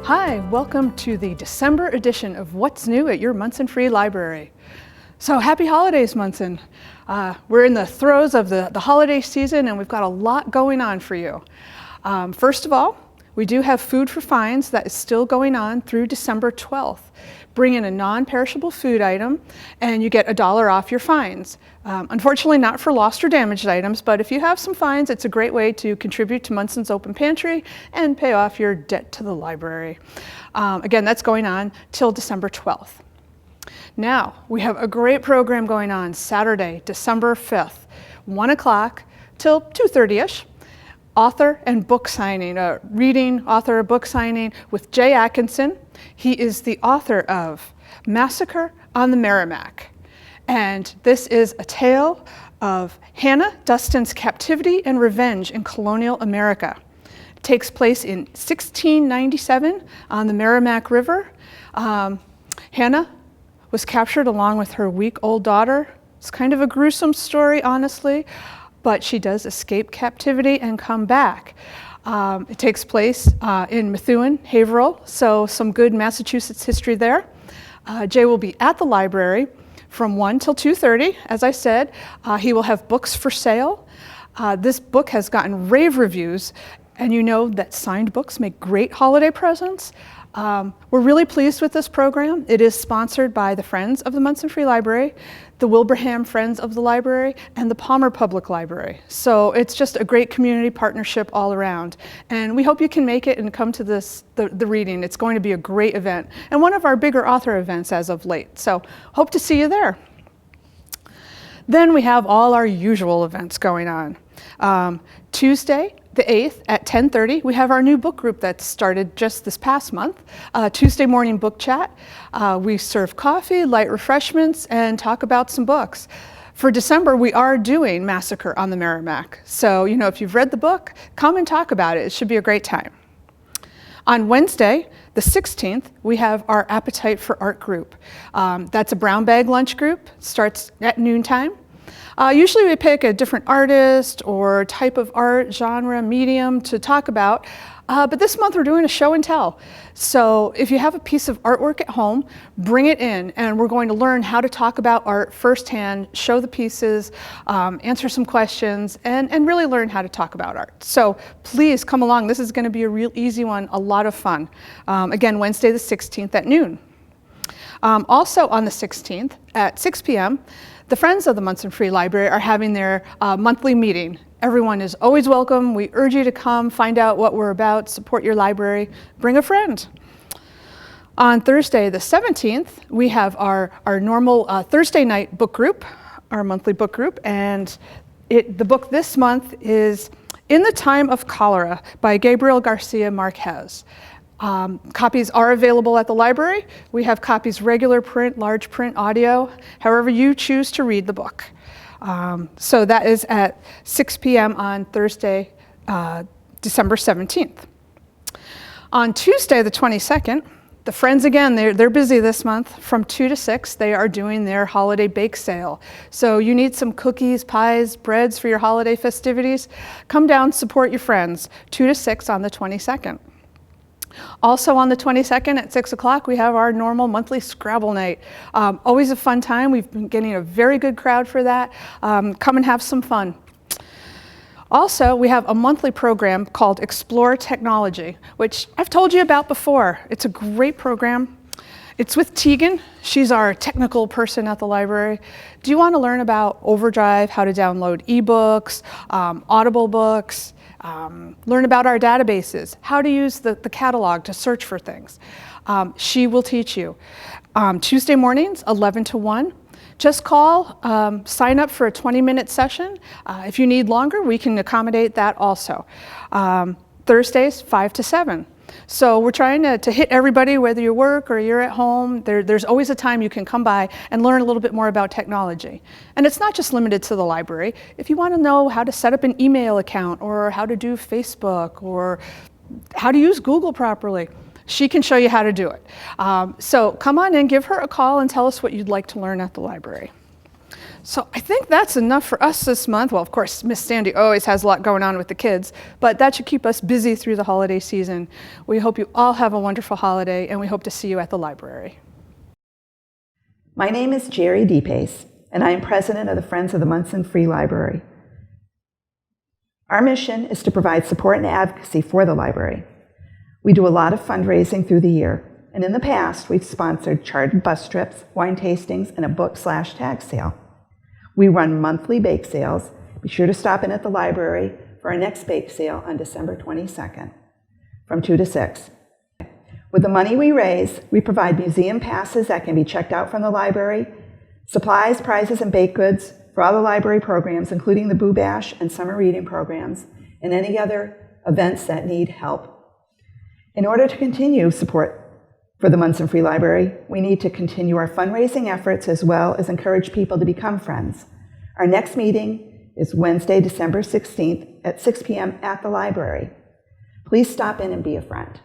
Hi, welcome to the December edition of What's New at your Monson Free Library. So happy holidays, Monson. We're in the throes of the holiday season and we've got a lot going on for you. First of all, we do have Food for Fines that is still going on through December 12th. Bring in a non-perishable food item and you get $1 off your fines. Unfortunately not for lost or damaged items, but if you have some fines, it's a great way to contribute to Monson's Open Pantry and pay off your debt to the library. Again, that's going on till December 12th. Now, we have a great program going on Saturday, December 5th, 1 o'clock till 2:30ish. Author and book signing, author book signing with Jay Atkinson. He is the author of Massacre on the Merrimack. And this is a tale of Hannah Duston's captivity and revenge in colonial America. It takes place in 1697 on the Merrimack River. Hannah was captured along with her week-old daughter. It's kind of a gruesome story, honestly, but she does escape captivity and come back. It takes place in Methuen, Haverhill, so some good Massachusetts history there. Jay will be at the library from 1 till 2:30, as I said. He will have books for sale. This book has gotten rave reviews, and you know that signed books make great holiday presents. We're really pleased with this program. It is sponsored by the Friends of the Monson Free Library, the Wilbraham Friends of the Library, and the Palmer Public Library. So it's just a great community partnership all around. And we hope you can make it and come to the reading. It's going to be a great event and one of our bigger author events as of late. So hope to see you there. Then we have all our usual events going on. Tuesday, the 8th at 10:30, we have our new book group that started just this past month, Tuesday morning book chat. We serve coffee, light refreshments, and talk about some books. For December, we are doing Massacre on the Merrimack. So, you know, if you've read the book, come and talk about it. It should be a great time. On Wednesday, the 16th, we have our Appetite for Art group. That's a brown bag lunch group, starts at noontime. Usually we pick a different artist or type of art, genre, medium to talk about, but this month we're doing a show and tell. So if you have a piece of artwork at home, bring it in and we're going to learn how to talk about art firsthand, show the pieces, answer some questions, and really learn how to talk about art. So please come along. This is going to be a real easy one, a lot of fun. Again, Wednesday the 16th at noon. Also on the 16th at 6 p.m., the Friends of the Monson Free Library are having their monthly meeting. Everyone is always welcome. We urge you to come, find out what we're about, support your library, bring a friend. On Thursday, the 17th, we have our normal Thursday night book group, our monthly book group, and the book this month is In the Time of Cholera by Gabriel Garcia Marquez. Copies are available at the library. We have copies regular print, large print, audio, however you choose to read the book. So that is at 6 p.m. on Thursday, December 17th. On Tuesday, the 22nd, the Friends again, they're busy this month. From 2 to 6, they are doing their holiday bake sale. So you need some cookies, pies, breads for your holiday festivities. Come down, support your friends. 2 to 6 on the 22nd. Also on the 22nd at 6 o'clock, we have our normal monthly Scrabble night. Always a fun time. We've been getting a very good crowd for that. Come and have some fun. Also, we have a monthly program called Explore Technology, which I've told you about before. It's a great program. It's with Tegan. She's our technical person at the library. Do you want to learn about Overdrive, how to download ebooks, Audible books, learn about our databases, how to use the catalog to search for things? She will teach you. Tuesday mornings, 11 to 1. Just call, sign up for a 20-minute session. If you need longer, we can accommodate that also. Thursdays, 5 to 7. So we're trying to hit everybody, whether you work or you're at home. There's always a time you can come by and learn a little bit more about technology. And it's not just limited to the library. If you want to know how to set up an email account or how to do Facebook or how to use Google properly, she can show you how to do it. So come on in, give her a call and tell us what you'd like to learn at the library. So I think that's enough for us this month. Well, of course, Miss Sandy always has a lot going on with the kids, but that should keep us busy through the holiday season. We hope you all have a wonderful holiday, and we hope to see you at the library. My name is Jerry DePace, and I am president of the Friends of the Monson Free Library. Our mission is to provide support and advocacy for the library. We do a lot of fundraising through the year, and in the past, we've sponsored chartered bus trips, wine tastings, and a book/tag sale. We run monthly bake sales. Be sure to stop in at the library for our next bake sale on December 22nd from 2 to 6. With the money we raise, we provide museum passes that can be checked out from the library, supplies, prizes, and baked goods for all the library programs, including the Boo Bash and summer reading programs, and any other events that need help. In order to continue support for the Monson Free Library, we need to continue our fundraising efforts as well as encourage people to become friends. Our next meeting is Wednesday, December 16th at 6 p.m. at the library. Please stop in and be a friend.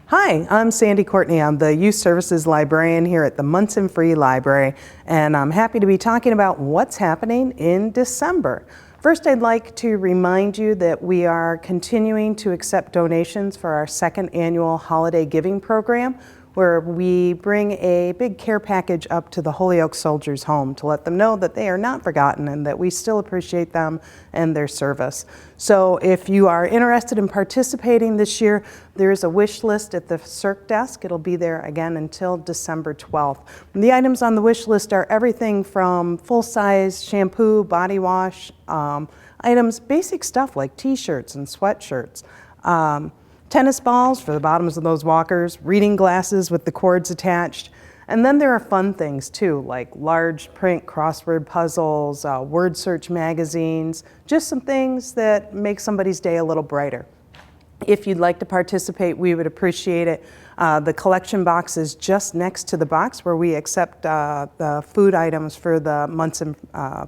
Hi, I'm Sandy Courtney. I'm the Youth Services Librarian here at the Monson Free Library, and I'm happy to be talking about what's happening in December. First, I'd like to remind you that we are continuing to accept donations for our second annual holiday giving program, where we bring a big care package up to the Holyoke Soldiers' Home to let them know that they are not forgotten and that we still appreciate them and their service. So if you are interested in participating this year, there is a wish list at the CERC desk. It'll be there again until December 12th. And the items on the wish list are everything from full-size shampoo, body wash, items, basic stuff like t-shirts and sweatshirts, tennis balls for the bottoms of those walkers, reading glasses with the cords attached. And then there are fun things too, like large print crossword puzzles, word search magazines, just some things that make somebody's day a little brighter. If you'd like to participate, we would appreciate it. The collection box is just next to the box where we accept the food items for the Monson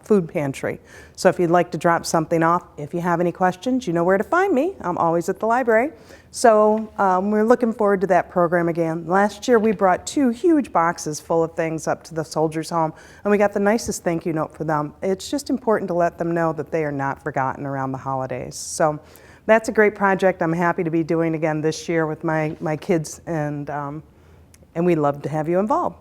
food pantry. So if you'd like to drop something off, if you have any questions, you know where to find me. I'm always at the library. So we're looking forward to that program again. Last year we brought 2 huge boxes full of things up to the Soldiers' Home, and we got the nicest thank you note for them. It's just important to let them know that they are not forgotten around the holidays. So that's a great project I'm happy to be doing again this year with my kids, and we'd love to have you involved.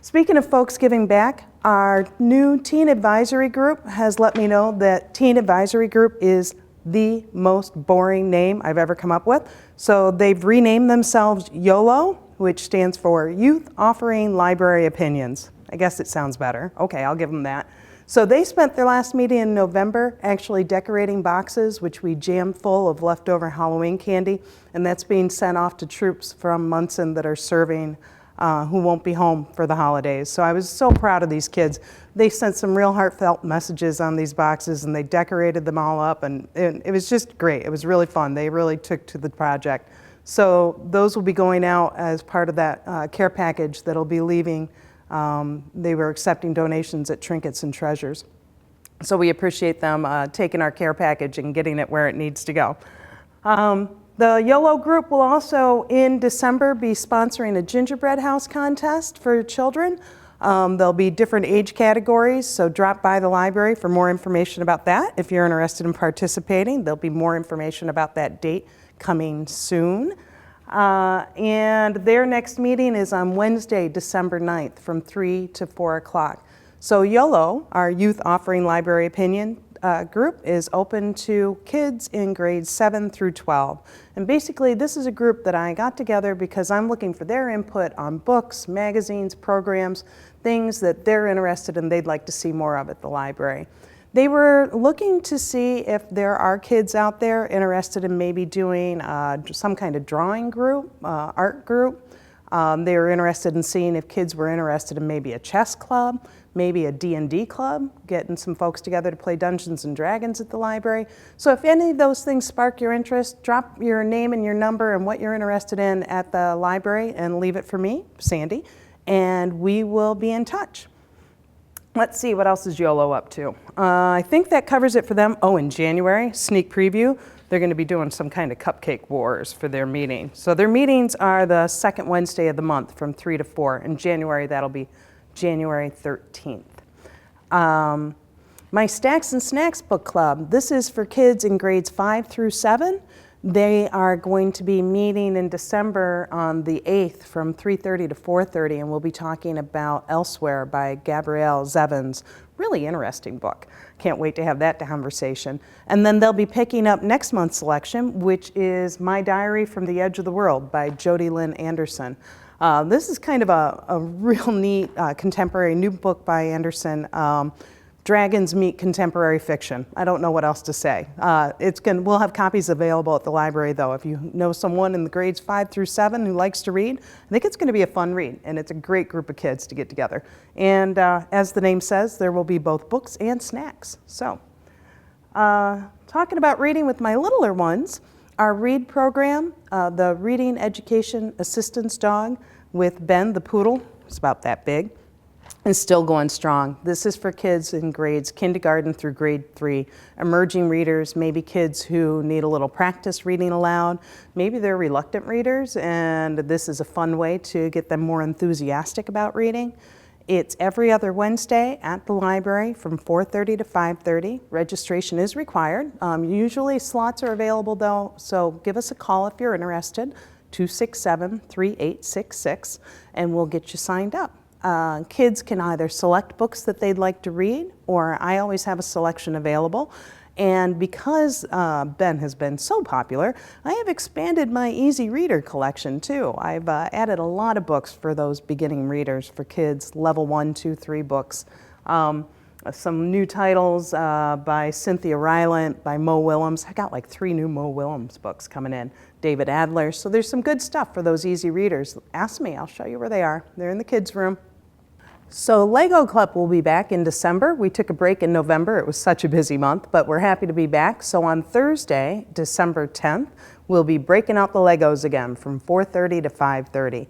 Speaking of folks giving back, our new Teen Advisory Group has let me know that Teen Advisory Group is the most boring name I've ever come up with. So they've renamed themselves YOLO, which stands for Youth Offering Library Opinions. I guess it sounds better. Okay, I'll give them that. So they spent their last meeting in November actually decorating boxes, which we jammed full of leftover Halloween candy, and that's being sent off to troops from Monson that are serving who won't be home for the holidays. So I was so proud of these kids. They sent some real heartfelt messages on these boxes, and they decorated them all up, and it was just great. It was really fun. They really took to the project. So those will be going out as part of that care package that'll be leaving. They were accepting donations at Trinkets and Treasures. So we appreciate them taking our care package and getting it where it needs to go. The YOLO group will also, in December, be sponsoring a gingerbread house contest for children. There'll be different age categories, so drop by the library for more information about that if you're interested in participating. There'll be more information about that date coming soon. And their next meeting is on Wednesday, December 9th from 3 to 4 o'clock. So YOLO, our Youth Offering Library Opinion group, is open to kids in grades 7 through 12. And basically this is a group that I got together because I'm looking for their input on books, magazines, programs, things that they're interested in they'd like to see more of at the library. They were looking to see if there are kids out there interested in maybe doing some kind of drawing group, art group. They were interested in seeing if kids were interested in maybe a chess club, maybe a D&D club, getting some folks together to play Dungeons and Dragons at the library. So if any of those things spark your interest, drop your name and your number and what you're interested in at the library and leave it for me, Sandy, and we will be in touch. Let's see, what else is YOLO up to? I think that covers it for them. Oh, in January, sneak preview, they're going to be doing some kind of cupcake wars for their meeting. So their meetings are the second Wednesday of the month from 3 to 4. In January, that'll be January 13th. My Stacks and Snacks book club, this is for kids in grades 5 through 7. They are going to be meeting in December on the 8th from 3:30 to 4:30, and we'll be talking about Elsewhere by Gabrielle Zevins. Really interesting book. Can't wait to have that conversation. And then they'll be picking up next month's selection, which is My Diary from the Edge of the World by Jody Lynn Anderson. This is kind of a real neat contemporary new book by Anderson. Dragons meet contemporary fiction. I don't know what else to say. We'll have copies available at the library though. If you know someone in the grades 5 through 7 who likes to read, I think it's going to be a fun read, and it's a great group of kids to get together. And as the name says, there will be both books and snacks. So, talking about reading with my littler ones, our READ program, the Reading Education Assistance Dog with Ben the Poodle, it's about that big, is still going strong. This is for kids in grades kindergarten through grade 3, emerging readers, maybe kids who need a little practice reading aloud. Maybe they're reluctant readers, and this is a fun way to get them more enthusiastic about reading. It's every other Wednesday at the library from 4:30 to 5:30. Registration is required. Usually slots are available though, so give us a call if you're interested, 267-3866, and we'll get you signed up. Kids can either select books that they'd like to read, or I always have a selection available. And because Ben has been so popular, I have expanded my Easy Reader collection too. I've added a lot of books for those beginning readers, for kids, level 1, 2, 3 books. Some new titles by Cynthia Rylant, by Mo Willems. I got like 3 new Mo Willems books coming in. David Adler. So there's some good stuff for those easy readers. Ask me, I'll show you where they are. They're in the kids' room. So Lego Club will be back in December. We took a break in November. It was such a busy month, but we're happy to be back. So on Thursday, December 10th, we'll be breaking out the Legos again from 4:30 to 5:30.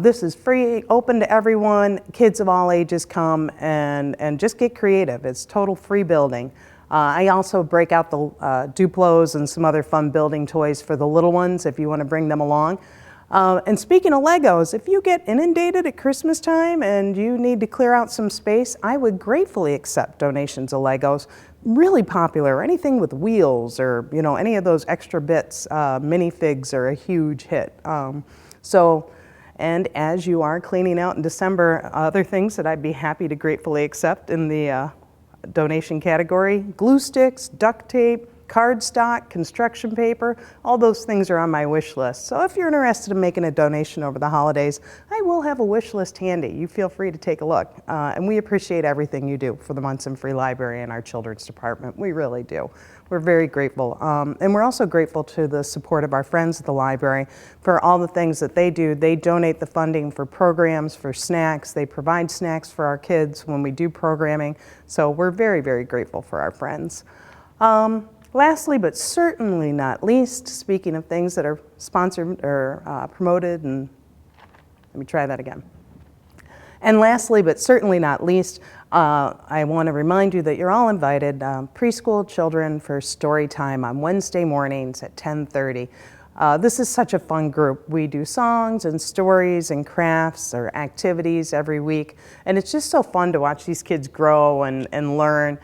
This is free, open to everyone. Kids of all ages come and just get creative. It's total free building. I also break out the Duplos and some other fun building toys for the little ones if you want to bring them along. And speaking of Legos, if you get inundated at Christmas time and you need to clear out some space, I would gratefully accept donations of Legos. Really popular, anything with wheels or any of those extra bits. Minifigs are a huge hit. And as you are cleaning out in December, other things that I'd be happy to gratefully accept in the donation category: glue sticks, duct tape, cardstock, construction paper, all those things are on my wish list. So if you're interested in making a donation over the holidays, I will have a wish list handy. You feel free to take a look. And we appreciate everything you do for the Monson Free Library and our children's department. We really do. We're very grateful. And we're also grateful to the support of our friends at the library for all the things that they do. They donate the funding for programs, for snacks. They provide snacks for our kids when we do programming. So we're very, very grateful for our friends. Lastly, but certainly not least, speaking of things that are sponsored or promoted, and let me try that again. And lastly, but certainly not least, I want to remind you that you're all invited, preschool children, for story time on Wednesday mornings at 10:30. This is such a fun group. We do songs and stories and crafts or activities every week, and it's just so fun to watch these kids grow and learn.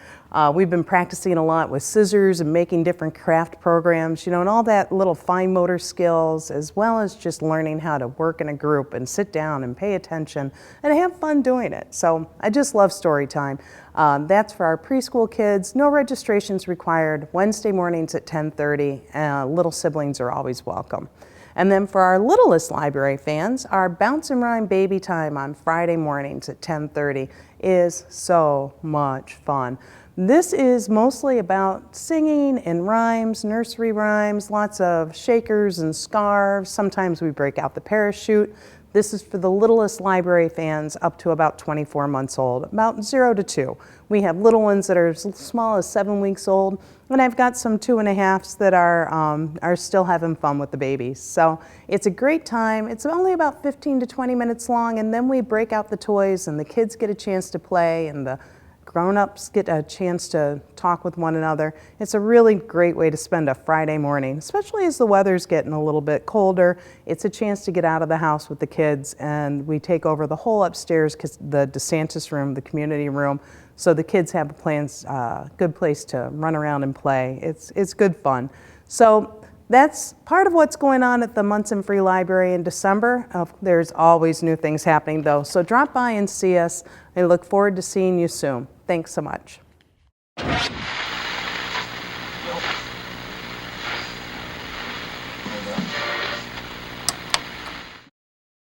We've been practicing a lot with scissors and making different craft programs, and all that little fine motor skills, as well as just learning how to work in a group and sit down and pay attention and have fun doing it. So I just love story time. That's for our preschool kids. No registrations required. Wednesday mornings at 10:30. Little siblings are always welcome. And then for our littlest library fans, our Bounce and Rhyme Baby Time on Friday mornings at 10:30 is so much fun. This is mostly about singing and rhymes, nursery rhymes, lots of shakers and scarves. Sometimes we break out the parachute. This is for the littlest library fans up to about 24 months old, about 0 to 2. We have little ones that are as small as 7 weeks old, and I've got some 2.5s that are still having fun with the babies. So it's a great time. It's only about 15 to 20 minutes long, and then we break out the toys, and the kids get a chance to play, and the grown-ups get a chance to talk with one another. It's a really great way to spend a Friday morning, especially as the weather's getting a little bit colder. It's a chance to get out of the house with the kids, and we take over the whole upstairs, the DeSantis room, the community room. so the kids have a good place to run around and play. It's good fun. So that's part of what's going on at the Monson Free Library in December. There's always new things happening though, so drop by and see us. I look forward to seeing you soon. Thanks so much.